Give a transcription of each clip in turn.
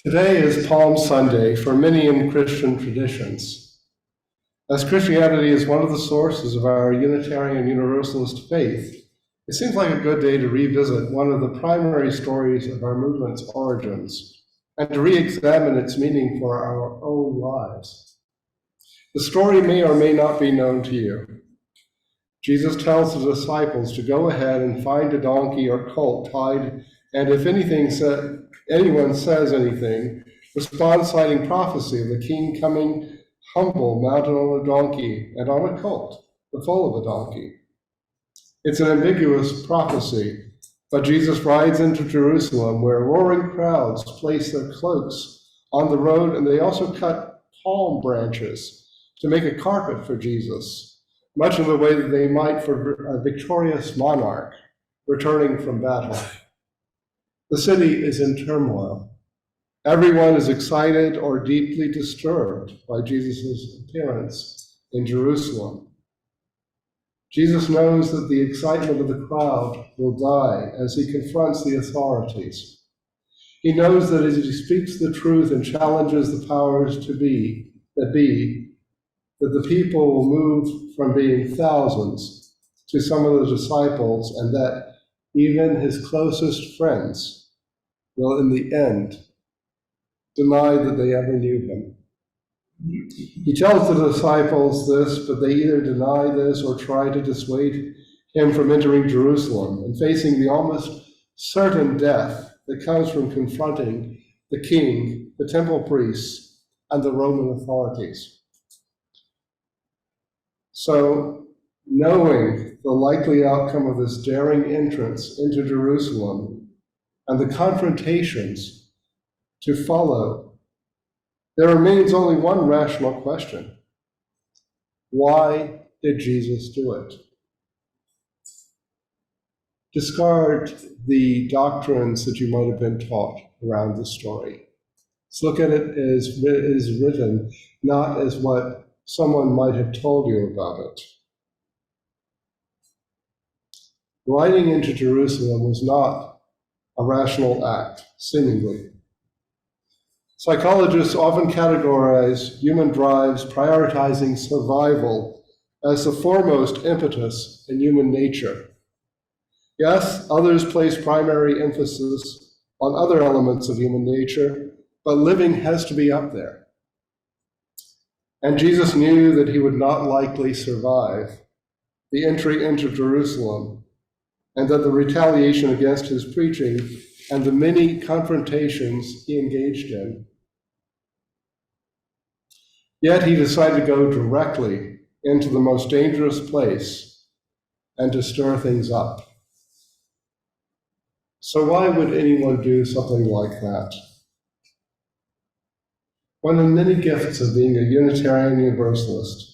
Today is Palm Sunday for many in Christian traditions. As Christianity is one of the sources of our Unitarian Universalist faith, it seems like a good day to revisit one of the primary stories of our movement's origins and to re-examine its meaning for our own lives. The story may or may not be known to you. Jesus tells the disciples to go ahead and find a donkey or colt tied, and if anyone says anything, respond citing prophecy of the king coming humble, mounted on a donkey and on a colt, the foal of a donkey. It's an ambiguous prophecy, but Jesus rides into Jerusalem where roaring crowds place their cloaks on the road, and they also cut palm branches to make a carpet for Jesus, much in the way that they might for a victorious monarch returning from battle. The city is in turmoil. Everyone is excited or deeply disturbed by Jesus' appearance in Jerusalem. Jesus knows that the excitement of the crowd will die as he confronts the authorities. He knows that as he speaks the truth and challenges the powers that be, that the people will move from being thousands to some of the disciples, and that even his closest friends will in the end deny that they ever knew him. He tells the disciples this, but they either deny this or try to dissuade him from entering Jerusalem and facing the almost certain death that comes from confronting the king, the temple priests, and the Roman authorities. So, knowing the likely outcome of this daring entrance into Jerusalem and the confrontations to follow, there remains only one rational question. Why did Jesus do it? Discard the doctrines that you might have been taught around the story. Let's look at it as it is written, not as what someone might have told you about it. Riding into Jerusalem was not a rational act, seemingly. Psychologists often categorize human drives prioritizing survival as the foremost impetus in human nature. Yes, others place primary emphasis on other elements of human nature, but living has to be up there. And Jesus knew that he would not likely survive the entry into Jerusalem, and that the retaliation against his preaching and the many confrontations he engaged in. Yet he decided to go directly into the most dangerous place and to stir things up. So why would anyone do something like that? One of the many gifts of being a Unitarian Universalist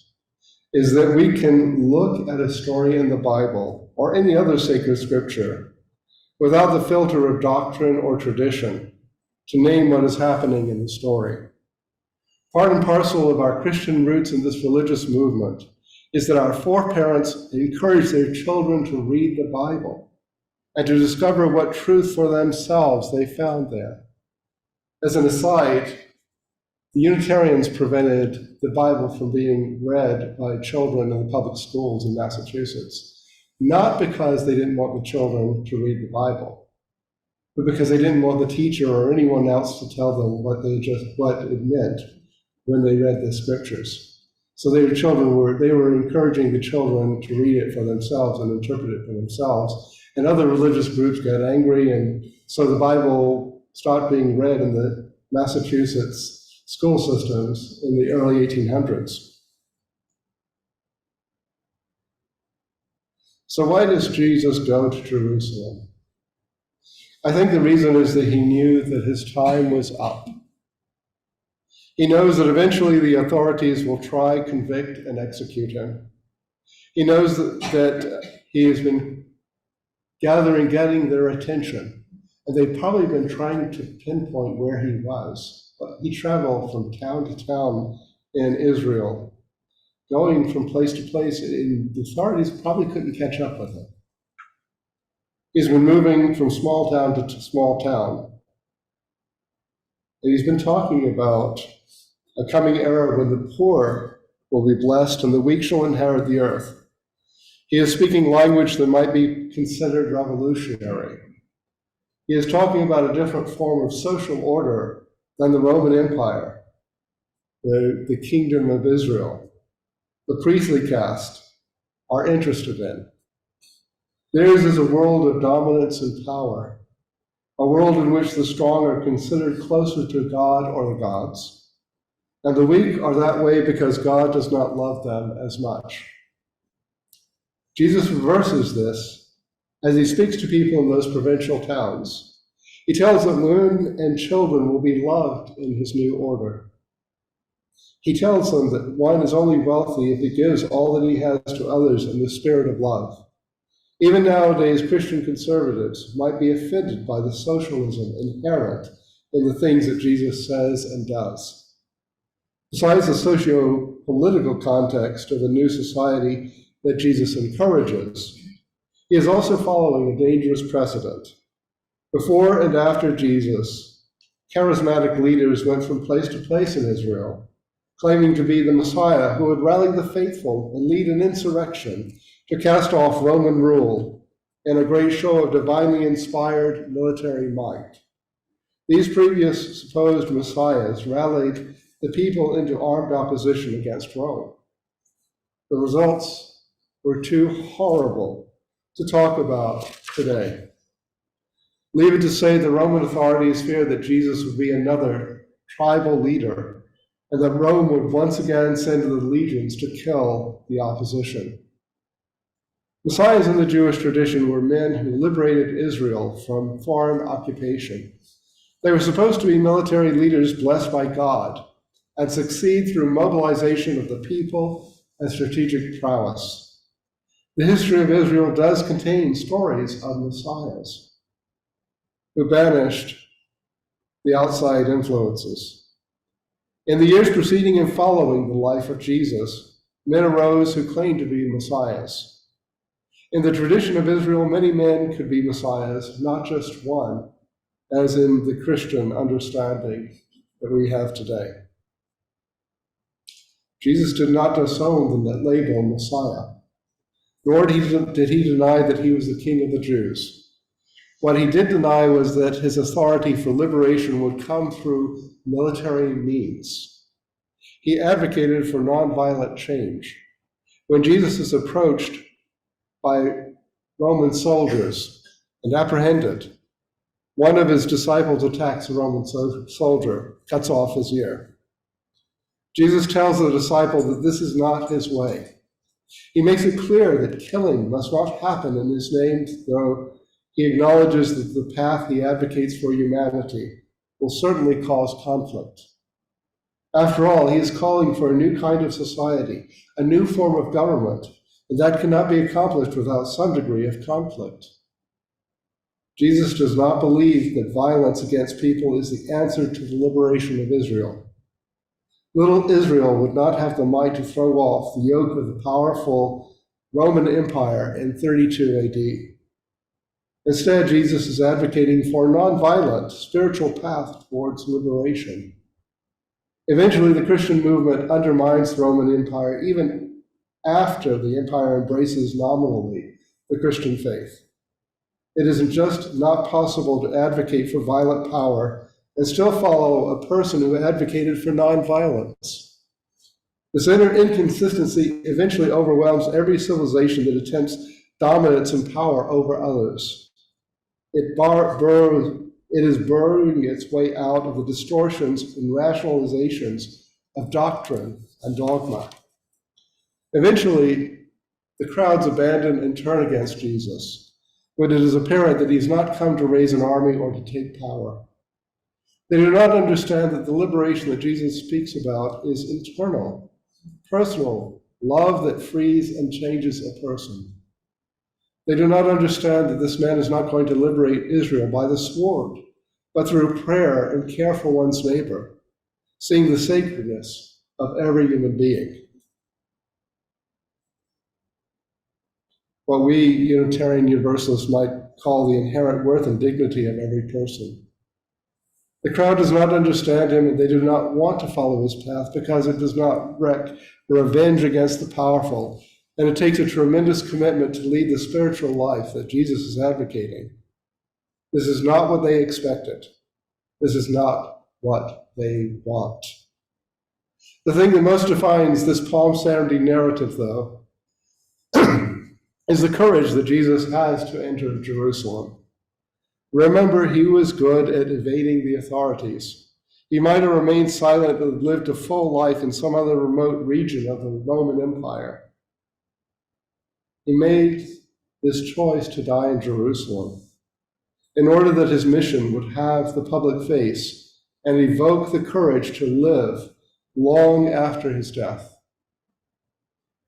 is that we can look at a story in the Bible or any other sacred scripture without the filter of doctrine or tradition to name what is happening in the story. Part and parcel of our Christian roots in this religious movement is that our foreparents encouraged their children to read the Bible and to discover what truth for themselves they found there. As an aside, the Unitarians prevented the Bible from being read by children in the public schools in Massachusetts, not because they didn't want the children to read the Bible, but because they didn't want the teacher or anyone else to tell them what it meant when they read the scriptures. So they were encouraging the children to read it for themselves and interpret it for themselves. And other religious groups got angry, and so the Bible stopped being read in the Massachusetts school systems in the early 1800s. So why does Jesus go to Jerusalem? I think the reason is that he knew that his time was up. He knows that eventually the authorities will try, convict, and execute him. He knows that he has been getting their attention, and they've probably been trying to pinpoint where he was. But he traveled from town to town in Israel, going from place to place, and the authorities probably couldn't catch up with him. He's been moving from small town to small town. And he's been talking about a coming era when the poor will be blessed and the weak shall inherit the earth. He is speaking language that might be considered revolutionary. He is talking about a different form of social order than the Roman Empire, the kingdom of Israel, the priestly caste are interested in. Theirs is a world of dominance and power, a world in which the strong are considered closer to God or the gods, and the weak are that way because God does not love them as much. Jesus reverses this as he speaks to people in those provincial towns. He tells them women and children will be loved in his new order. He tells them that one is only wealthy if he gives all that he has to others in the spirit of love. Even nowadays, Christian conservatives might be offended by the socialism inherent in the things that Jesus says and does. Besides the socio-political context of the new society that Jesus encourages, he is also following a dangerous precedent. Before and after Jesus, charismatic leaders went from place to place in Israel, claiming to be the Messiah who would rally the faithful and lead an insurrection to cast off Roman rule in a great show of divinely inspired military might. These previous supposed messiahs rallied the people into armed opposition against Rome. The results were too horrible to talk about today. Leave it to say the Roman authorities feared that Jesus would be another tribal leader and that Rome would once again send the legions to kill the opposition. Messiahs in the Jewish tradition were men who liberated Israel from foreign occupation. They were supposed to be military leaders blessed by God and succeed through mobilization of the people and strategic prowess. The history of Israel does contain stories of messiahs who banished the outside influences. In the years preceding and following the life of Jesus, men arose who claimed to be messiahs. In the tradition of Israel, many men could be messiahs, not just one, as in the Christian understanding that we have today. Jesus did not disown the label Messiah, nor did he deny that he was the King of the Jews. What he did deny was that his authority for liberation would come through military means. He advocated for nonviolent change. When Jesus is approached by Roman soldiers and apprehended, one of his disciples attacks a Roman soldier, cuts off his ear. Jesus tells the disciple that this is not his way. He makes it clear that killing must not happen in his name, though he acknowledges that the path he advocates for humanity will certainly cause conflict. After all, he is calling for a new kind of society, a new form of government, and that cannot be accomplished without some degree of conflict. Jesus does not believe that violence against people is the answer to the liberation of Israel. Little Israel would not have the might to throw off the yoke of the powerful Roman Empire in 32 AD. Instead, Jesus is advocating for a nonviolent spiritual path towards liberation. Eventually, the Christian movement undermines the Roman Empire even after the empire embraces nominally the Christian faith. It isn't just not possible to advocate for violent power and still follow a person who advocated for nonviolence. This inner inconsistency eventually overwhelms every civilization that attempts dominance and power over others. It is burrowing its way out of the distortions and rationalizations of doctrine and dogma. Eventually, the crowds abandon and turn against Jesus, when it is apparent that he's not come to raise an army or to take power. They do not understand that the liberation that Jesus speaks about is internal, personal, love that frees and changes a person. They do not understand that this man is not going to liberate Israel by the sword, but through prayer and care for one's neighbor, seeing the sacredness of every human being. What we Unitarian Universalists might call the inherent worth and dignity of every person. The crowd does not understand him, and they do not want to follow his path because it does not wreak revenge against the powerful, and it takes a tremendous commitment to lead the spiritual life that Jesus is advocating. This is not what they expected. This is not what they want. The thing that most defines this Palm Sunday narrative, though, is the courage that Jesus has to enter Jerusalem. Remember, he was good at evading the authorities. He might have remained silent and lived a full life in some other remote region of the Roman Empire. He made this choice to die in Jerusalem in order that his mission would have the public face and evoke the courage to live long after his death.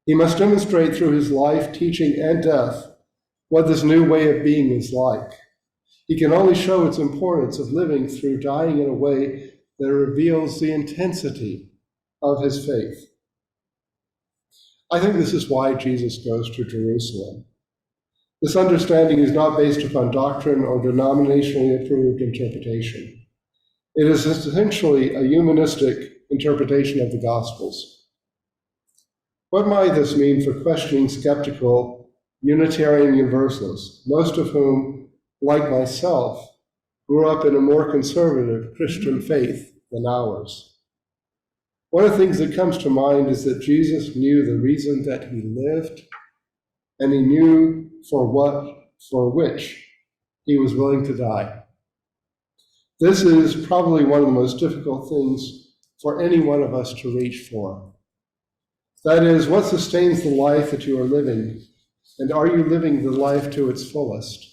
He must demonstrate through his life, teaching, and death what this new way of being is like. He can only show its importance of living through dying in a way that reveals the intensity of his faith. I think this is why Jesus goes to Jerusalem. This understanding is not based upon doctrine or denominationally approved interpretation. It is essentially a humanistic interpretation of the Gospels. What might this mean for questioning skeptical Unitarian Universalists, most of whom, like myself, grew up in a more conservative Christian faith than ours? One of the things that comes to mind is that Jesus knew the reason that he lived, and he knew for which he was willing to die. This is probably one of the most difficult things for any one of us to reach for. That is, what sustains the life that you are living, and are you living the life to its fullest?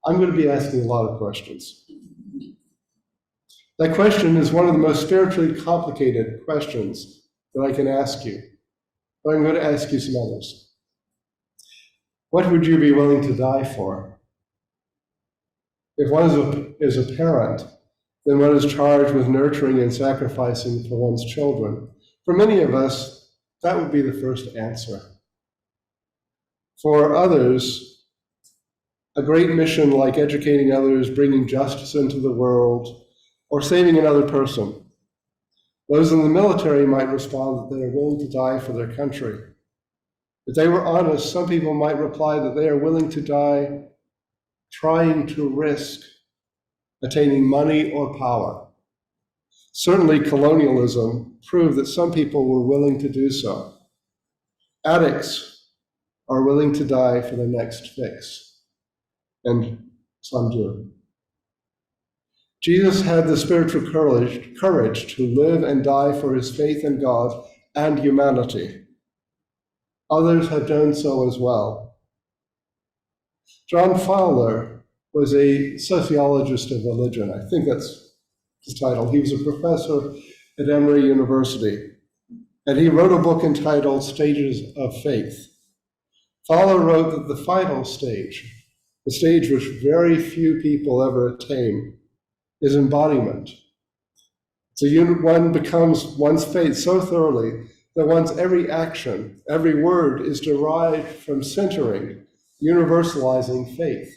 I'm going to be asking a lot of questions. That question is one of the most spiritually complicated questions that I can ask you, but I'm going to ask you some others. What would you be willing to die for? If one is a parent, then one is charged with nurturing and sacrificing for one's children. For many of us, that would be the first answer. For others, a great mission like educating others, bringing justice into the world, or saving another person. Those in the military might respond that they are willing to die for their country. If they were honest, some people might reply that they are willing to die trying to risk attaining money or power. Certainly, colonialism proved that some people were willing to do so. Addicts are willing to die for the next fix, and some do. Jesus had the spiritual courage to live and die for his faith in God and humanity. Others have done so as well. John Fowler was a sociologist of religion. I think that's his title. He was a professor at Emory University, and he wrote a book entitled Stages of Faith. Fowler wrote that the final stage, the stage which very few people ever attain, is embodiment. So one becomes one's faith so thoroughly that one's every action, every word is derived from centering, universalizing faith.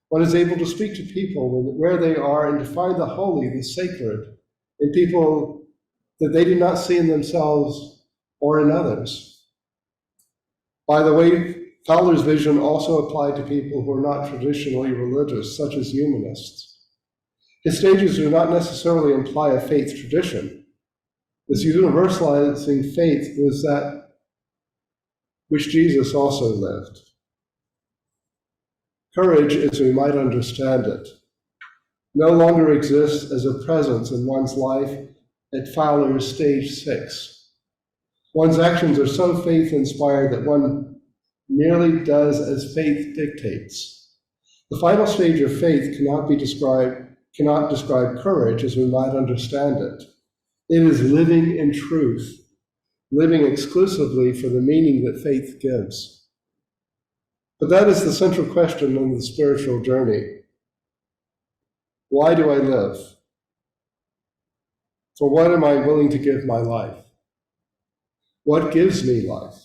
One is able to speak to people where they are and to find the holy, the sacred, in people that they do not see in themselves or in others. By the way, Fowler's vision also applied to people who are not traditionally religious, such as humanists. His stages do not necessarily imply a faith tradition. This universalizing faith was that which Jesus also lived. Courage, as we might understand it, no longer exists as a presence in one's life at Fowler's stage 6. One's actions are so faith-inspired that one merely does as faith dictates. The final stage of faith cannot describe courage as we might understand it. It is living in truth, living exclusively for the meaning that faith gives. But that is the central question in the spiritual journey. Why do I live? For what am I willing to give my life? What gives me life?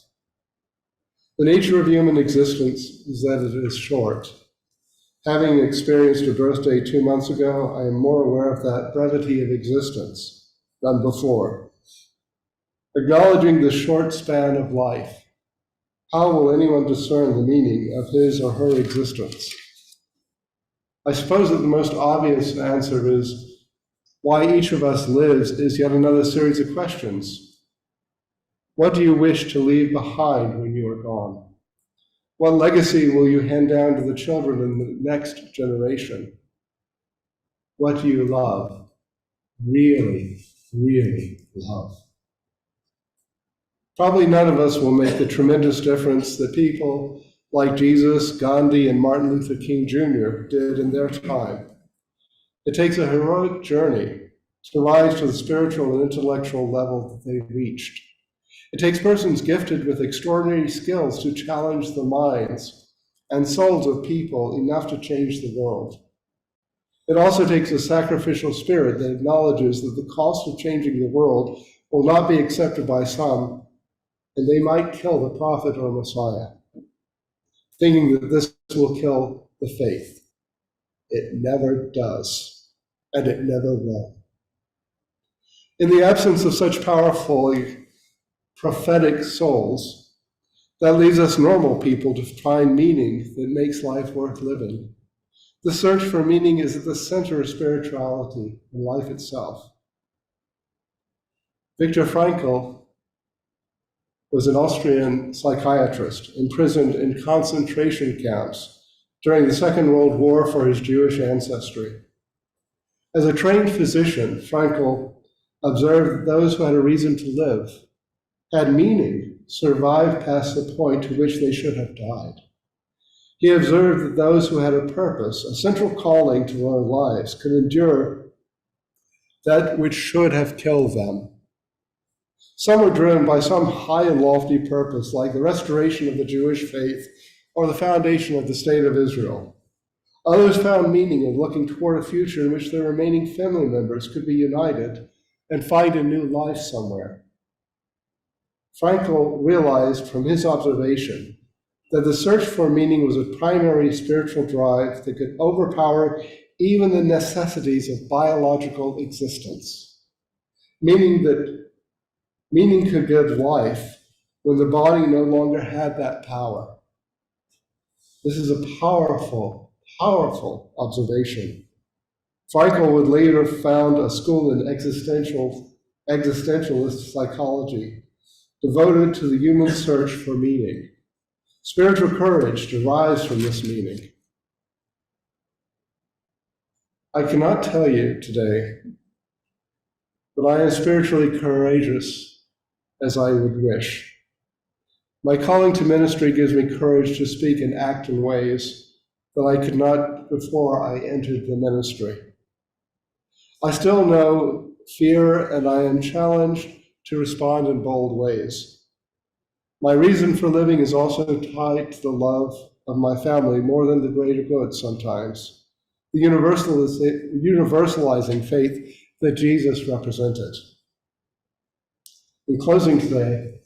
The nature of human existence is that it is short. Having experienced a birthday 2 months ago, I am more aware of that brevity of existence than before. Acknowledging the short span of life, how will anyone discern the meaning of his or her existence? I suppose that the most obvious answer is why each of us lives is yet another series of questions. What do you wish to leave behind when you are gone? What legacy will you hand down to the children in the next generation? What do you love? Really, really love? Probably none of us will make the tremendous difference that people like Jesus, Gandhi, and Martin Luther King Jr. did in their time. It takes a heroic journey to rise to the spiritual and intellectual level that they reached. It takes persons gifted with extraordinary skills to challenge the minds and souls of people enough to change the world. It also takes a sacrificial spirit that acknowledges that the cost of changing the world will not be accepted by some, and they might kill the prophet or Messiah, thinking that this will kill the faith. It never does, and it never will. In the absence of such powerfully prophetic souls, that leaves us normal people to find meaning that makes life worth living. The search for meaning is at the center of spirituality and life itself. Viktor Frankl was an Austrian psychiatrist imprisoned in concentration camps during the Second World War for his Jewish ancestry. As a trained physician, Frankl observed that those who had a reason to live, had meaning, survived past the point to which they should have died. He observed that those who had a purpose, a central calling to their lives, could endure that which should have killed them. Some were driven by some high and lofty purpose, like the restoration of the Jewish faith or the foundation of the State of Israel. Others found meaning in looking toward a future in which their remaining family members could be united and find a new life somewhere. Frankl realized from his observation that the search for meaning was a primary spiritual drive that could overpower even the necessities of biological existence, meaning that meaning could give life when the body no longer had that power. This is a powerful, powerful observation. Frankl would later found a school in existentialist psychology devoted to the human search for meaning. Spiritual courage derives from this meaning. I cannot tell you today that I am spiritually courageous as I would wish. My calling to ministry gives me courage to speak and act in ways that I could not before I entered the ministry. I still know fear, and I am challenged to respond in bold ways. My reason for living is also tied to the love of my family more than the greater good sometimes, the universalizing faith that Jesus represented. In closing today,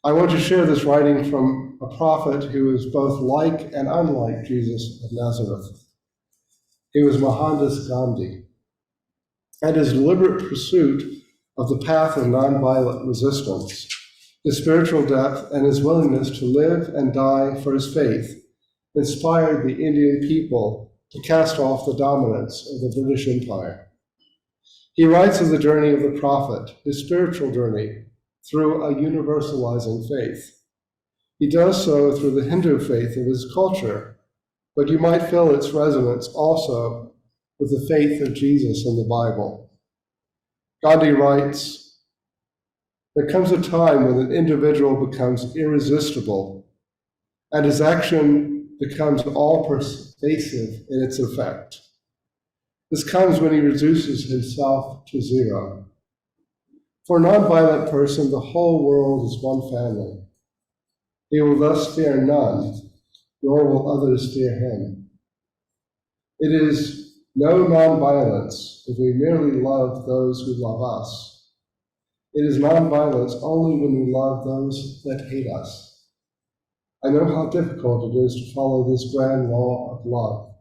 I want to share this writing from a prophet who is both like and unlike Jesus of Nazareth. He was Mohandas Gandhi, and his deliberate pursuit of the path of nonviolent resistance, his spiritual depth, and his willingness to live and die for his faith inspired the Indian people to cast off the dominance of the British Empire. He writes of the journey of the prophet, his spiritual journey, through a universalizing faith. He does so through the Hindu faith of his culture, but you might feel its resonance also with the faith of Jesus in the Bible. Gandhi writes, "There comes a time when an individual becomes irresistible and his action becomes all pervasive in its effect. This comes when he reduces himself to zero. For a nonviolent person, the whole world is one family. He will thus fear none, nor will others fear him. It is no nonviolence if we merely love those who love us. It is nonviolence only when we love those that hate us. I know how difficult it is to follow this grand law of love,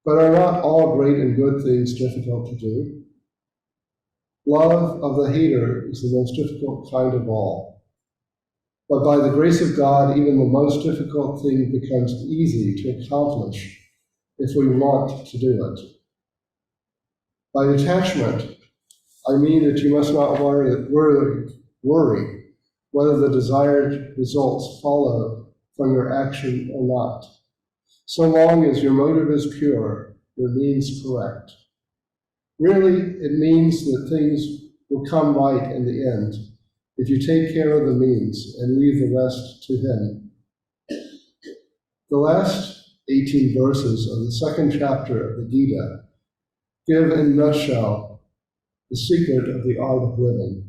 But are not all great and good things difficult to do? Love of the hater is the most difficult kind of all. But by the grace of God, even the most difficult thing becomes easy to accomplish if we want to do it. By attachment, I mean that you must not worry whether the desired results follow from your action or not. So long as your motive is pure, your means correct. Really, it means that things will come right in the end if you take care of the means and leave the rest to Him. The last 18 verses of the second chapter of the Gita give in a nutshell the secret of the art of living.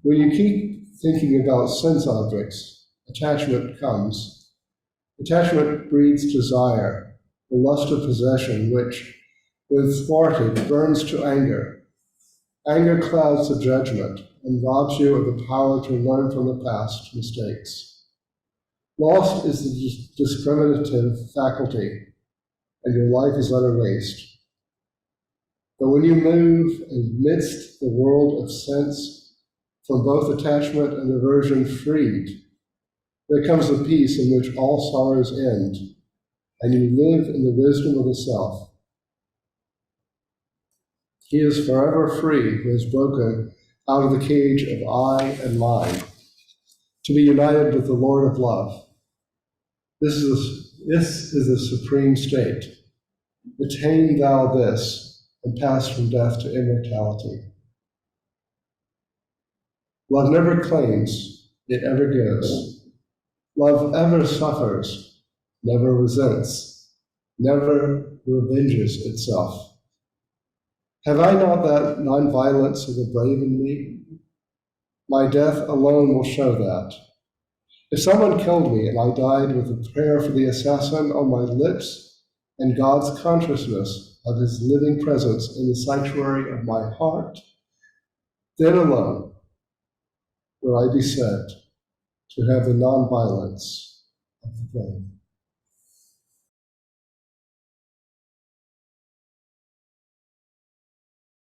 When you keep thinking about sense objects, attachment comes. Attachment breeds desire, the lust of possession, which, when thwarted, burns to anger. Anger clouds the judgment and robs you of the power to learn from the past mistakes. Lost is the discriminative faculty, and your life is unerased. But when you move amidst the world of sense, from both attachment and aversion freed, there comes a peace in which all sorrows end, and you live in the wisdom of the self. He is forever free who has broken out of the cage of I and mine, to be united with the Lord of love. This is the supreme state. Attain thou this, and pass from death to immortality. Love never claims, it ever gives. Love ever suffers, never resents, never revenges itself. Have I not that nonviolence of the brave in me? My death alone will show that. If someone killed me and I died with a prayer for the assassin on my lips and God's consciousness of His living presence in the sanctuary of my heart, then alone will I be said to have the nonviolence of the brave.